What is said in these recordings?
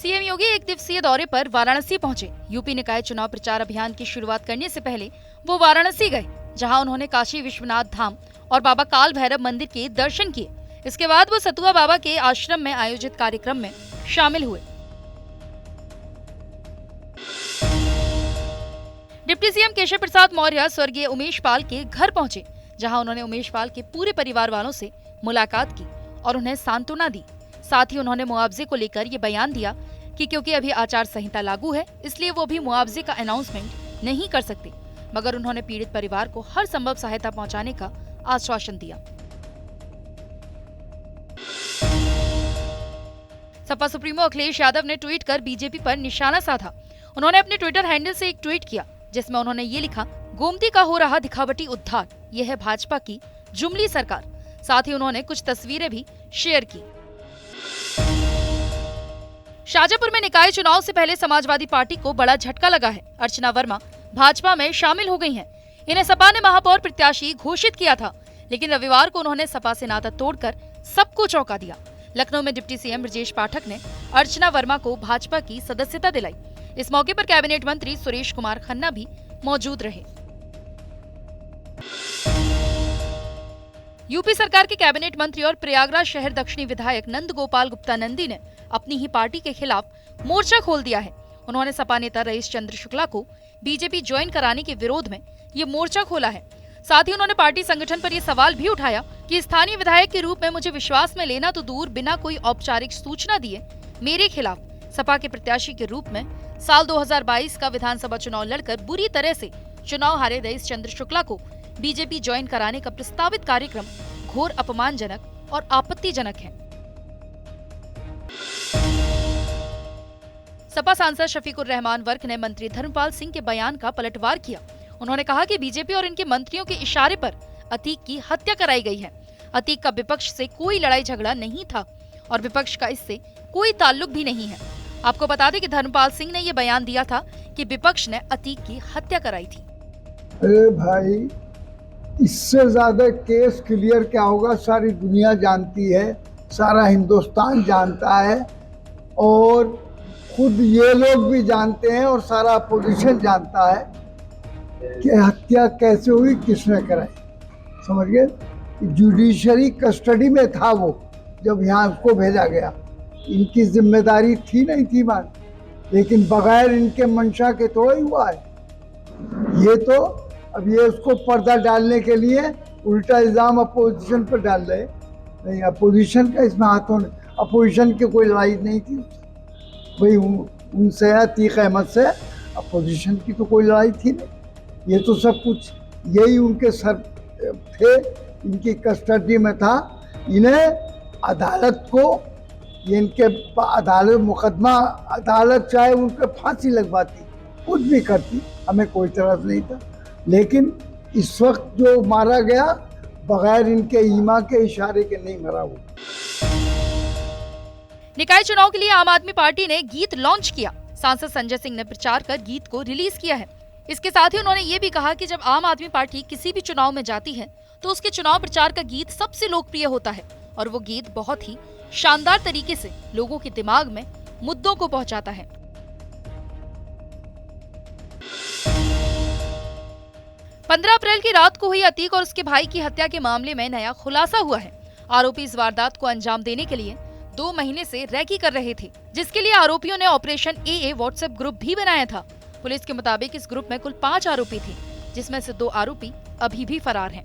CM योगी एक दिवसीय दौरे पर वाराणसी पहुंचे। यूपी निकाय चुनाव प्रचार अभियान की शुरुआत करने से पहले वो वाराणसी गए, जहां उन्होंने काशी विश्वनाथ धाम और बाबा काल भैरव मंदिर के दर्शन किए। इसके बाद वो सतुआ बाबा के आश्रम में आयोजित कार्यक्रम में शामिल हुए। डिप्टी सीएम केशव प्रसाद मौर्य स्वर्गीय उमेश पाल के घर पहुंचे, जहां उन्होंने उमेश पाल के पूरे परिवार वालों से मुलाकात की और उन्हें सांत्वना दी। साथ ही उन्होंने मुआवजे को लेकर ये बयान दिया कि क्योंकि अभी आचार संहिता लागू है, इसलिए वो भी मुआवजे का अनाउंसमेंट नहीं कर सकते, मगर उन्होंने पीड़ित परिवार को हर संभव सहायता पहुंचाने का आश्वासन दिया। सपा सुप्रीमो अखिलेश यादव ने ट्वीट कर बीजेपी पर निशाना साधा। उन्होंने अपने ट्विटर हैंडल से एक ट्वीट किया, जिसमें उन्होंने ये लिखा, गोमती का हो रहा दिखावटी उद्धार, यह है भाजपा की जुमली सरकार। साथ ही उन्होंने कुछ तस्वीरें भी शेयर की। शाजापुर में निकाय चुनाव से पहले समाजवादी पार्टी को बड़ा झटका लगा है। अर्चना वर्मा भाजपा में शामिल हो गई हैं। इन्हें सपा ने महापौर प्रत्याशी घोषित किया था, लेकिन रविवार को उन्होंने सपा से नाता तोड़कर सबको चौंका दिया। लखनऊ में डिप्टी सीएम ब्रजेश पाठक ने अर्चना वर्मा को भाजपा की सदस्यता दिलाई। इस मौके पर कैबिनेट मंत्री सुरेश कुमार खन्ना भी मौजूद रहे। यूपी सरकार के कैबिनेट मंत्री और प्रयागराज शहर दक्षिणी विधायक नंद गोपाल गुप्ता नंदी ने अपनी ही पार्टी के खिलाफ मोर्चा खोल दिया है। उन्होंने सपा नेता रईस चंद्र शुक्ला को बीजेपी ज्वाइन कराने के विरोध में ये मोर्चा खोला है। साथ ही उन्होंने पार्टी संगठन पर यह सवाल भी उठाया कि स्थानीय विधायक के रूप में मुझे विश्वास में लेना तो दूर, बिना कोई औपचारिक सूचना दिए मेरे खिलाफ सपा के प्रत्याशी के रूप में साल 2022 का विधानसभा चुनाव लड़कर बुरी तरह से चुनाव हारे रईस चंद्र शुक्ला को बीजेपी ज्वाइन कराने का प्रस्तावित कार्यक्रम घोर अपमानजनक और आपत्तिजनक है। सपा सांसद शफीकुर रहमान वर्क ने मंत्री धर्मपाल सिंह के बयान का पलटवार किया। उन्होंने कहा कि बीजेपी और इनके मंत्रियों के इशारे पर अतीक की हत्या कराई गई है। अतीक का विपक्ष से कोई लड़ाई झगड़ा नहीं था और विपक्ष का इससे कोई ताल्लुक भी नहीं है। आपको बता दें कि धर्मपाल सिंह ने यह बयान दिया था कि विपक्ष ने अतीक की हत्या कराई थी। अरे भाई, इससे ज्यादा केस क्लियर क्या होगा? सारी दुनिया जानती है, सारा हिंदुस्तान जानता है और खुद ये लोग भी जानते हैं और सारा अपोजिशन जानता है कि हत्या कैसे हुई, किसने कराई। समझ गए? जुडिशरी कस्टडी में था वो जब यहाँ उसको भेजा गया। इनकी जिम्मेदारी थी नहीं थी मान, लेकिन बगैर इनके मंशा के थोड़ा ही हुआ है। ये तो अब ये उसको पर्दा डालने के लिए उल्टा इल्जाम अपोजिशन पर डाल रहे। नहीं, अपोजिशन का इसमें हाथ होने, अपोजिशन की कोई लड़ाई नहीं थी भाई। उनसे अतीक अहमद से अपोजिशन की तो कोई लड़ाई थी नहीं। ये तो सब कुछ यही उनके सर थे, इनकी कस्टडी में था। इन्हें अदालत को, इनके अदालत मुकदमा, अदालत चाहे उनके फांसी लगवाती, कुछ भी करती, हमें कोई तरफ नहीं था। लेकिन इस वक्त जो मारा गया बगैर इनके ईमा के इशारे के नहीं मरा वो। निकाय चुनाव के लिए आम आदमी पार्टी ने गीत लॉन्च किया। सांसद संजय सिंह ने प्रचार कर गीत को रिलीज किया है। इसके साथ ही उन्होंने ये भी कहा कि जब आम आदमी पार्टी किसी भी चुनाव में जाती है तो उसके चुनाव प्रचार का गीत सबसे लोकप्रिय होता है और वो गीत बहुत ही शानदार तरीके से लोगों के दिमाग में मुद्दों को पहुंचाता है। पंद्रह अप्रैल की रात को हुई अतीक और उसके भाई की हत्या के मामले में नया खुलासा हुआ है। आरोपी इस वारदात को अंजाम देने के लिए 2 महीने से रैकी कर रहे थे, जिसके लिए आरोपियों ने ऑपरेशन AA व्हाट्सएप ग्रुप भी बनाया था। पुलिस के मुताबिक इस ग्रुप में कुल 5 आरोपी थे, जिसमें से 2 आरोपी अभी भी फरार हैं।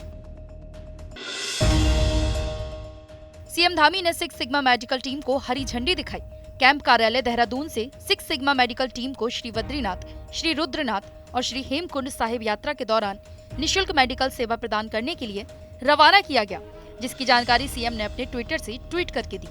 सीएम धामी ने 6 सिग्मा मेडिकल टीम को हरी झंडी दिखाई। कैंप कार्यालय देहरादून से 6 सिग्मा मेडिकल टीम को श्री बद्रीनाथ, श्री रुद्रनाथ और श्री हेमकुंड साहिब यात्रा के दौरान निशुल्क मेडिकल सेवा प्रदान करने के लिए रवाना किया गया, जिसकी जानकारी सीएम ने अपने ट्विटर से ट्वीट करके दी।